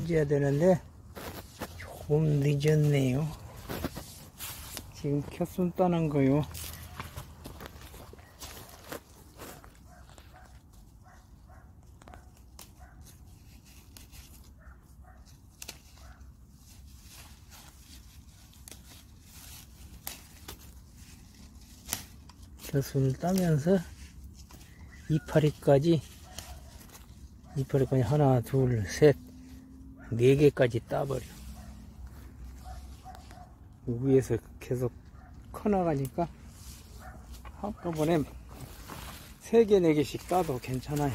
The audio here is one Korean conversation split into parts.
켜줘야 되는데 조금 늦었네요. 지금 켰으면 떠난 거요. 겨순을 따면서 이파리까지 하나, 둘, 셋, 네 개까지 따버려. 위에서 계속 커나가니까 한꺼번에 3개, 4개씩 따도 괜찮아요.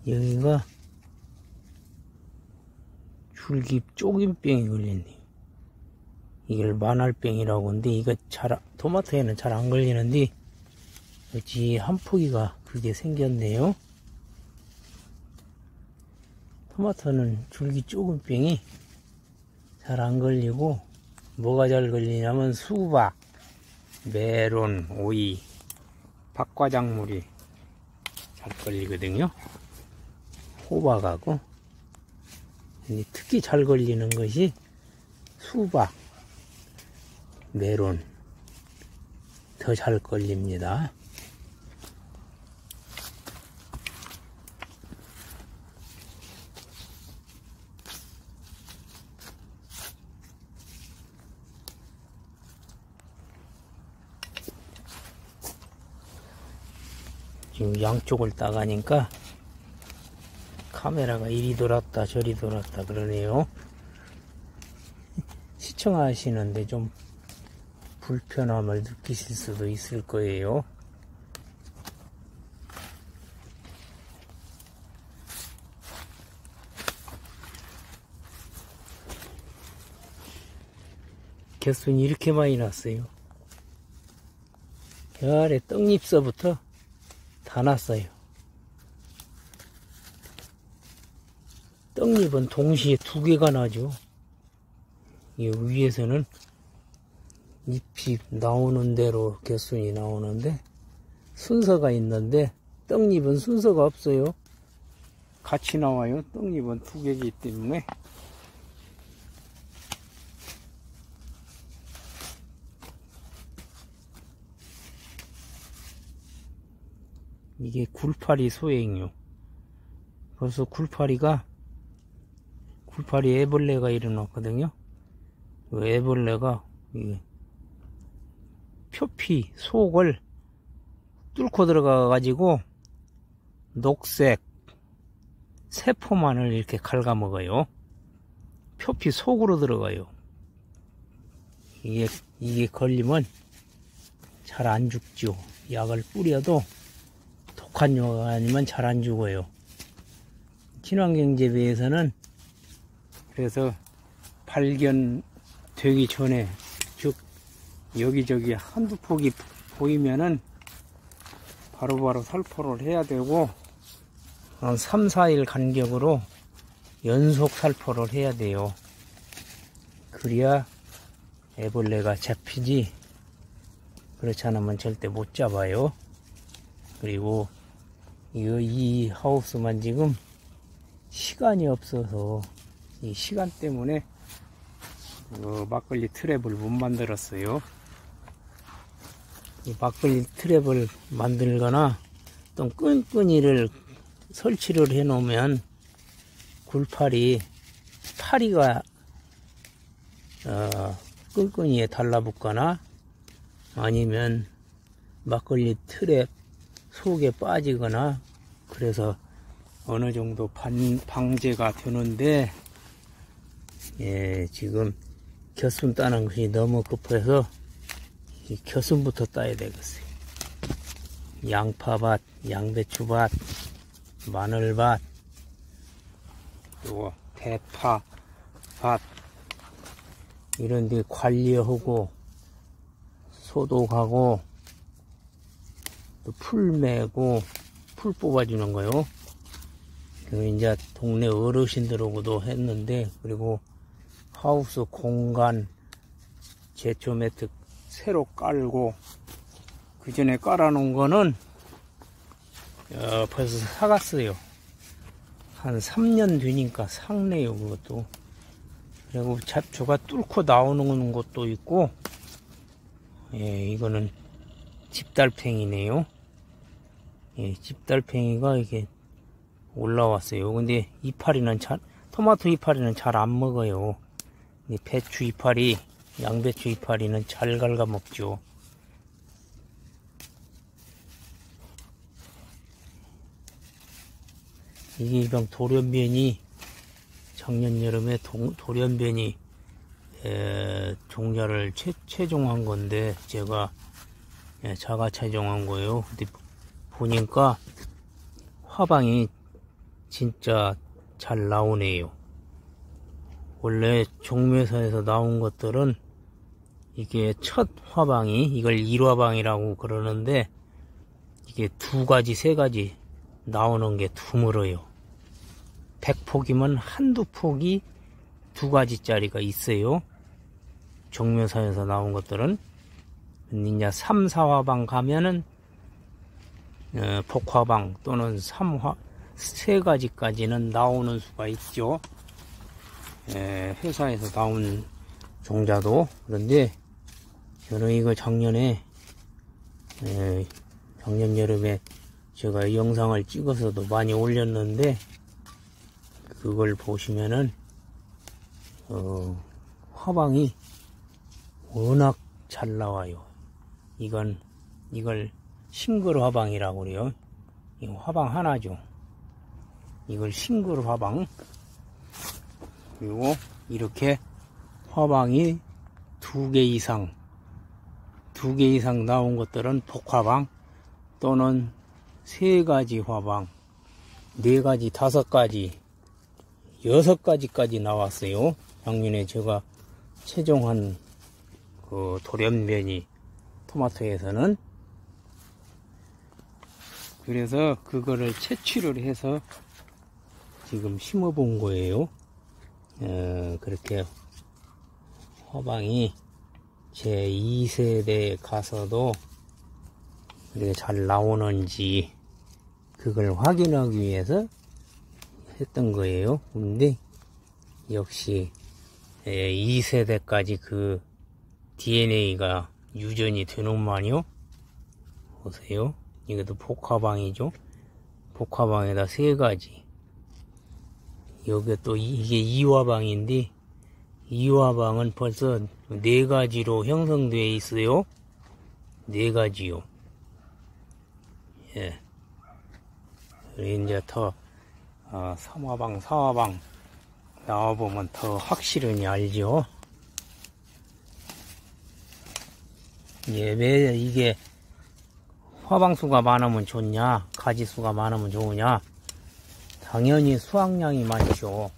여기가 줄기 쪼김병이 걸렸네요. 이걸 만알병이라고 하는데, 이거 토마토에는 잘 안 걸리는데, 어찌 한 포기가 그게 생겼네요. 토마토는 줄기 쪼금병이 잘 안 걸리고, 뭐가 잘 걸리냐면 수박, 메론, 오이, 박과작물이 잘 걸리거든요. 호박하고. 특히 잘 걸리는 것이 수박, 메론 더 잘 걸립니다. 지금 양쪽을 따가니까 카메라가 이리 돌았다 저리 돌았다 그러네요. 시청하시는데 좀 불편함을 느끼실 수도 있을 거예요. 겨순이 이렇게 많이 났어요. 저 아래 떡잎서부터 다 났어요. 떡잎은 동시에 2개가 나죠. 이 위에서는 잎이 나오는 대로 겨순이 나오는데 순서가 있는데, 떡잎은 순서가 없어요. 같이 나와요. 떡잎은 2개이기 때문에. 이게 굴파리 소행류. 벌써 굴파리 애벌레가 일어났거든요. 그 애벌레가 표피 속을 뚫고 들어가 가지고 녹색 세포만을 이렇게 갉아먹어요. 표피 속으로 들어가요. 이게 걸리면 잘 안 죽죠. 약을 뿌려도 독한 약 아니면 잘 안 죽어요. 친환경재배에서는 그래서 발견되기 전에, 즉 여기저기 한두 폭이 보이면은 바로바로 살포를 해야 되고, 3, 4일 간격으로 연속 살포를 해야 돼요. 그래야 애벌레가 잡히지, 그렇지 않으면 절대 못 잡아요. 그리고 이 하우스만 지금 시간이 없어서, 이 시간 때문에 막걸리 트랩을 못 만들었어요. 이 막걸리 트랩을 만들거나 또 끈끈이를 설치를 해 놓으면 굴파리가 끈끈이에 달라붙거나 아니면 막걸리 트랩 속에 빠지거나 그래서 어느 정도 방제가 되는데, 예, 지금 겨순 따는 것이 너무 급해서 이 겨순부터 따야 되겠어요. 양파밭, 양배추밭, 마늘밭, 또 대파밭 이런 데 관리하고 소독하고 또 풀 매고 풀 뽑아주는 거요. 그 이제 동네 어르신들하고도 했는데, 그리고 하우스 공간 제초 매트 새로 깔고, 그 전에 깔아놓은 거는 벌써 사갔어요. 한 3년 뒤니까 삭네요, 그것도. 그리고 잡초가 뚫고 나오는 것도 있고, 예, 이거는 집달팽이네요. 예, 집달팽이가 이게 올라왔어요. 근데 이파리는 토마토 이파리는 잘 안 먹어요. 근데 배추 이파리, 양배추 이파리는 잘 갉아 먹죠. 이게 이방 돌연변이 작년 여름에 돌연변이 종자를 채종한 건데, 제가 자가 채종한 거예요. 근데 보니까 화방이 진짜 잘 나오네요. 원래 종묘사에서 나온 것들은 이게 첫 화방이, 이걸 1화방이라고 그러는데, 이게 2가지, 3가지 나오는 게 드물어요. 100폭이면 한두 폭이 2가지짜리가 있어요. 종묘사에서 나온 것들은. 이제 3, 4화방 가면은 복화방 또는 3가지까지는 나오는 수가 있죠. 회사에서 나온 종자도. 그런데 저는 이거 작년 여름에 제가 영상을 찍어서도 많이 올렸는데, 그걸 보시면은 화방이 워낙 잘 나와요. 이걸 싱글 화방이라고 그래요. 이거 화방 하나죠. 이걸 싱글 화방. 그리고 이렇게 화방이 2개 이상 나온 것들은 복화방, 또는 3가지 화방, 4가지, 5가지, 6가지까지 나왔어요. 작년에 제가 채종한 그 돌연변이 토마토에서는. 그래서 그거를 채취를 해서 지금 심어 본 거예요. 그렇게 화방이 제 2세대에 가서도 그렇게 잘 나오는지 그걸 확인하기 위해서 했던 거예요. 근데 역시 2세대까지 그 DNA가 유전이 되는만요. 보세요. 이것도 복화방이죠. 복화방에다 3가지. 여기 또 이게 2화방인데, 2화방은 벌써 4가지로 형성되어 있어요. 4가지요. 예. 그리고 이제 더 3화방, 4화방 나와보면 더 확실히 알죠. 예, 왜 이게 화방수가 많으면 좋냐, 가지수가 많으면 좋으냐? 당연히 수확량이 많죠.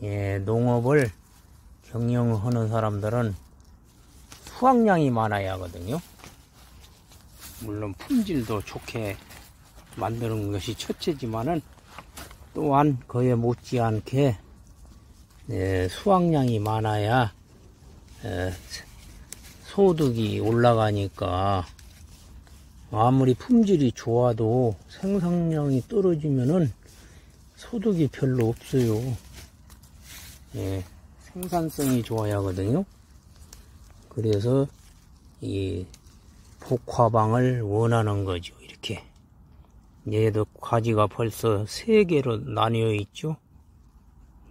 예, 농업을 경영하는 사람들은 수확량이 많아야 하거든요. 물론 품질도 좋게 만드는 것이 첫째지만은, 또한 그에 못지않게 수확량이 많아야 소득이 올라가니까, 아무리 품질이 좋아도 생산량이 떨어지면은 소득이 별로 없어요. 예, 생산성이 좋아야 하거든요. 그래서 이 복화방을 원하는 거죠. 이렇게. 얘도 가지가 벌써 3개로 나뉘어 있죠.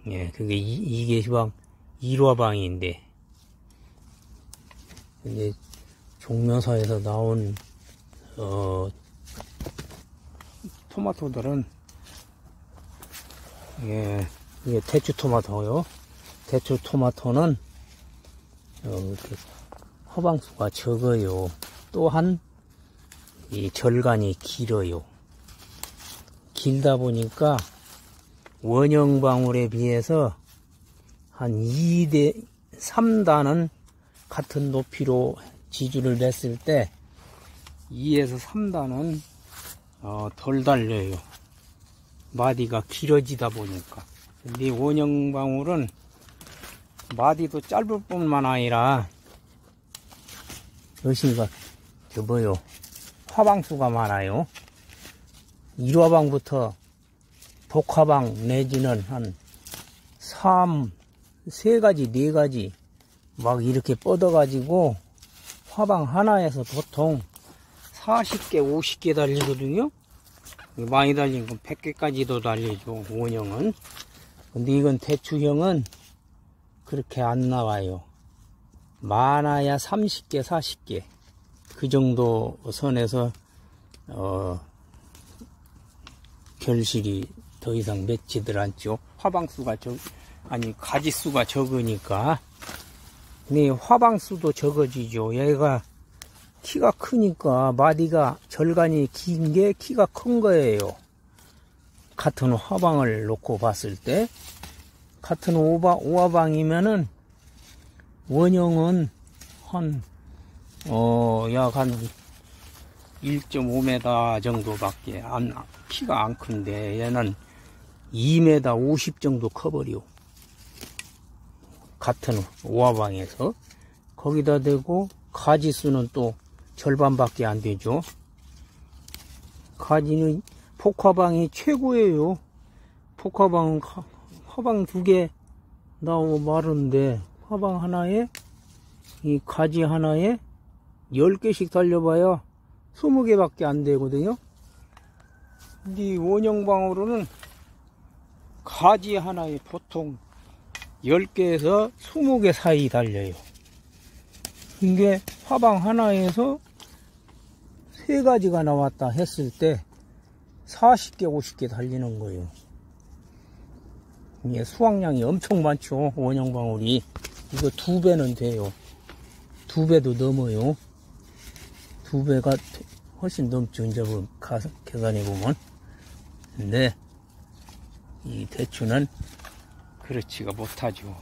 예, 그게 이게 방 1화방인데, 근데 종묘사에서 나온 토마토들은 이게 대추 토마토요. 대추 토마토는 이렇게 허방수가 적어요. 또한 이 절간이 길어요. 길다 보니까 원형방울에 비해서 한 3단은 같은 높이로 지주를 냈을 때 2에서 3단은 덜 달려요. 마디가 길어지다 보니까. 근데 원형방울은 마디도 짧을 뿐만 아니라 여기가 화방수가 많아요. 1화방부터 복화방 내지는 한 3가지, 4가지 막 이렇게 뻗어가지고 화방 하나에서 보통 40개, 50개 달리거든요. 많이 달린 건 100개까지도 달리죠, 원형은. 근데 이건 대추형은 그렇게 안 나와요. 많아야 30개, 40개. 그 정도 선에서, 결실이 더 이상 맺지들 않죠. 화방수가 가지수가 적으니까. 근데 화방수도 적어지죠. 얘가 키가 크니까 마디가 절간이 긴 게 키가 큰 거예요. 같은 화방을 놓고 봤을 때. 같은 5화방이면은 원형은 약 한 1.5m 정도밖에 키가 안 큰데 얘는 2m 50 정도 커버려. 같은 5화방에서. 거기다 대고 가지수는 또 절반밖에 안 되죠. 가지는 복화방이 최고예요. 복화방은 화방 2개 나오고 마른데 화방 하나에 이 가지 하나에 10개씩 달려봐야 20개밖에 안 되거든요. 근데 원형방으로는 가지 하나에 보통 10개에서 20개 사이 달려요. 이게 화방 하나에서 3가지가 나왔다 했을 때 40개, 50개 달리는 거예요. 이게 수확량이 엄청 많죠. 원형방울이. 이거 2배는 돼요. 2배도 넘어요. 2배가 훨씬 넘죠. 이제 가서 계산해보면. 근데 이 대추는 그렇지가 못하죠.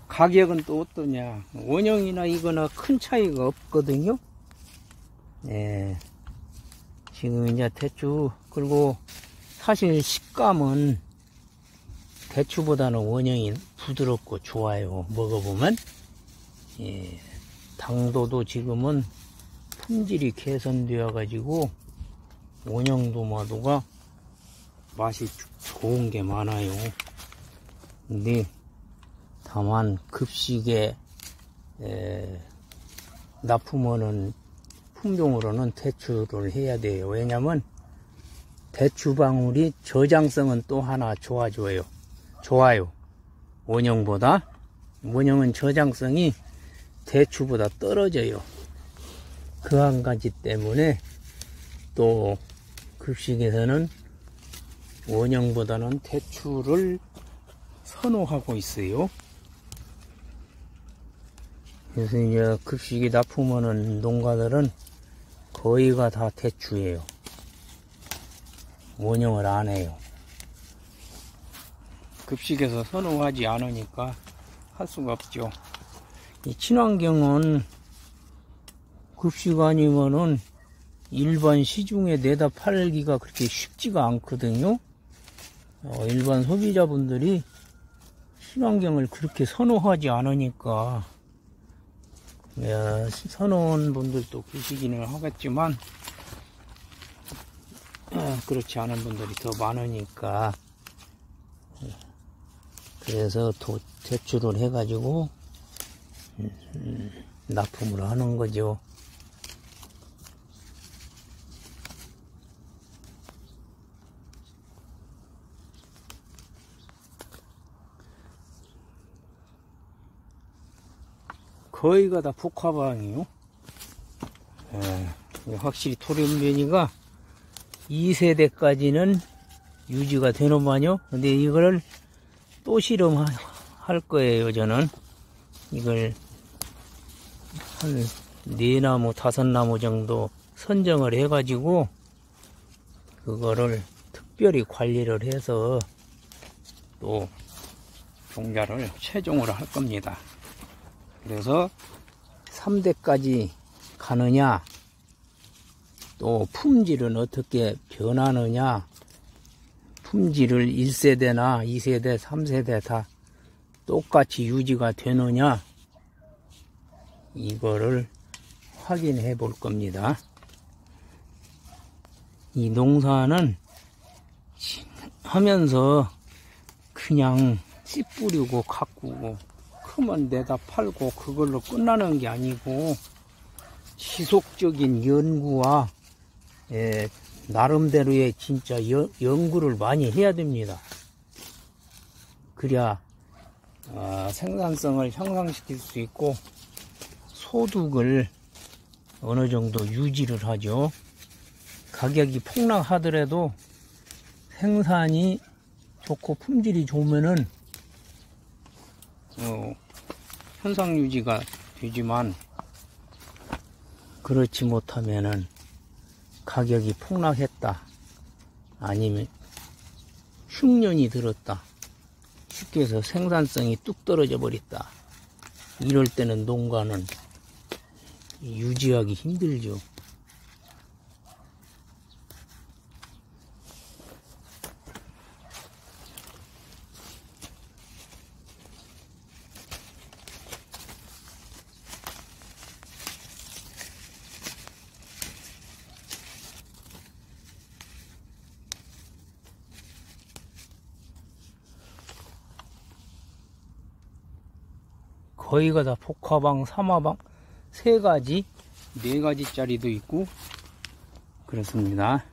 가격은 또 어떠냐. 원형이나 이거나 큰 차이가 없거든요. 예. 지금 이제 대추, 그리고 사실 식감은 대추보다는 원형이 부드럽고 좋아요. 먹어보면. 예. 당도도 지금은 품질이 개선되어 가지고 원형도마도가 맛이 좋은 게 많아요. 근데 다만 급식에 납품하는 품종으로는 대추를 해야 돼요. 왜냐면 대추방울이 저장성은 또 하나 좋아요. 원형보다. 원형은 저장성이 대추보다 떨어져요. 그 한 가지 때문에 또 급식에서는 원형보다는 대추를 선호하고 있어요. 그래서 이제 급식에 납품하는 농가들은 거의가 다 대추예요. 원형을 안 해요. 급식에서 선호하지 않으니까 할 수가 없죠. 이 친환경은 급식 아니면은 일반 시중에 내다 팔기가 그렇게 쉽지가 않거든요. 일반 소비자분들이 친환경을 그렇게 선호하지 않으니까, 선호하는 분들도 계시기는 하겠지만, 그렇지 않은 분들이 더 많으니까, 그래서 대추를 해가지고, 납품을 하는 거죠. 거의가 다 복화방이요. 확실히 토렴변이가 2세대까지는 유지가 되는만요. 근데 이걸 또 실험할 거예요. 저는 이걸 한 4나무 5나무 정도 선정을 해 가지고 그거를 특별히 관리를 해서 또 종자를 최종으로 할 겁니다. 그래서 3대까지 가느냐, 또 품질은 어떻게 변하느냐, 품질을 1세대나 2세대, 3세대 다 똑같이 유지가 되느냐, 이거를 확인해 볼 겁니다. 이 농사는 하면서 그냥 씨 뿌리고 가꾸고 크면 내다 팔고 그걸로 끝나는 게 아니고 지속적인 연구와 나름대로의 진짜 연구를 많이 해야 됩니다. 그래야 생산성을 향상시킬 수 있고 소득을 어느 정도 유지를 하죠. 가격이 폭락하더라도 생산이 좋고 품질이 좋으면은 현상 유지가 되지만 그렇지 못하면은 가격이 폭락했다, 아니면 흉년이 들었다, 쉽게 해서 생산성이 뚝 떨어져 버렸다, 이럴 때는 농가는 유지하기 힘들죠. 거의가 다 복화방, 삼화방 3가지, 4가지짜리도 있고 그렇습니다.